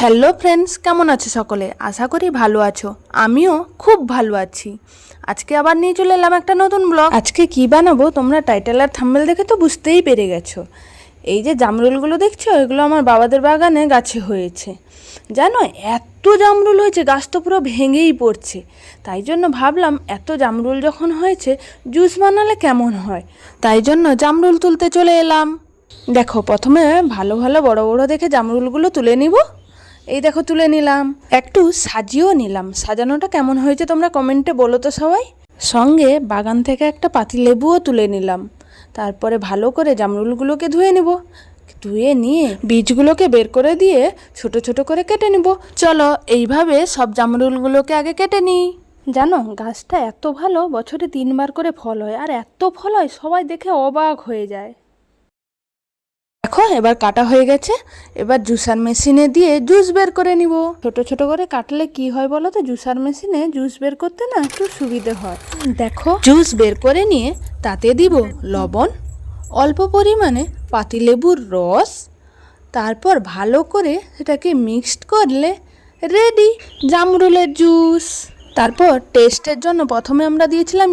Hello friends, কেমন আছো সকলে? আশা করি ভালো আছো। আমিও খুব ভালো আছি। আজকে আবার নিয়ে চলে এলাম একটা নতুন ব্লগ। আজকে কি বানাবো তোমরা টাইটেল আর থাম্বনেল দেখে তো বুঝতেই পেরে গেছো। এই যে জামরুলগুলো দেখছো, এগুলো আমার বাবাদের বাগানে গাছে হয়েছে। জানো, এত জামরুল হয়েছে, গাছ তো পুরো ভেঙেই পড়ছে। তাই জন্য ভাবলাম এত জামরুল যখন হয়েছে, জুস বানালে কেমন হয়। তাই জন্য জামরুল তুলতে চলে এলাম। দেখো, প্রথমে ভালো ভালো বড় বড় দেখে জামরুলগুলো তুলে নিব। এই দেখো তুলে নিলাম, একটু সাজিয়েও নিলাম। সাজানোটা কেমন হয়েছে তোমরা কমেন্টে বলো তো সবাই। সঙ্গে বাগান থেকে একটা পাতিলেবুও তুলে নিলাম। তারপরে ভালো করে জামরুলগুলোকে ধুয়ে নিব। ধুয়ে নিয়ে বীজগুলোকে বের করে দিয়ে ছোট ছোট করে কেটে নিব। চলো এইভাবে সব জামরুলগুলোকে আগে কেটে নিই। জানো, গাছটা এত ভালো, বছরে 3বার করে ফল হয়, আর এত ফল হয় সবাই দেখে অবাক হয়ে যায়। দেখো, এবার কাটা হয়ে গেছে। এবার জুসার মেশিনে দিয়ে জুস বের করে নিব। ছোট ছোট করে কাটলে কি হয় বলো তো, জুসার মেশিনে জুস বের করতে না একটু সুবিধে হয়। দেখো, জুস বের করে নিয়ে তাতে দিব লবণ, অল্প পরিমাণে পাতিলেবুর রস। তারপর ভালো করে সেটাকে মিক্সড করলে রেডি জামরুলের জুস। তারপর টেস্টের জন্য প্রথমে আমরা দিয়েছিলাম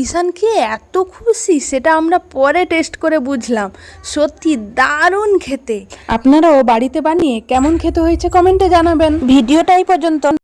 ঈশান খেয়ে এত খুশি, সেটা আমরা পরে টেস্ট করে বুঝলাম সত্যি দারুণ খেতে। আপনারাও বাড়িতে বানিয়ে কেমন খেতে হয়েছে কমেন্টে জানাবেন। ভিডিওটা এই পর্যন্ত।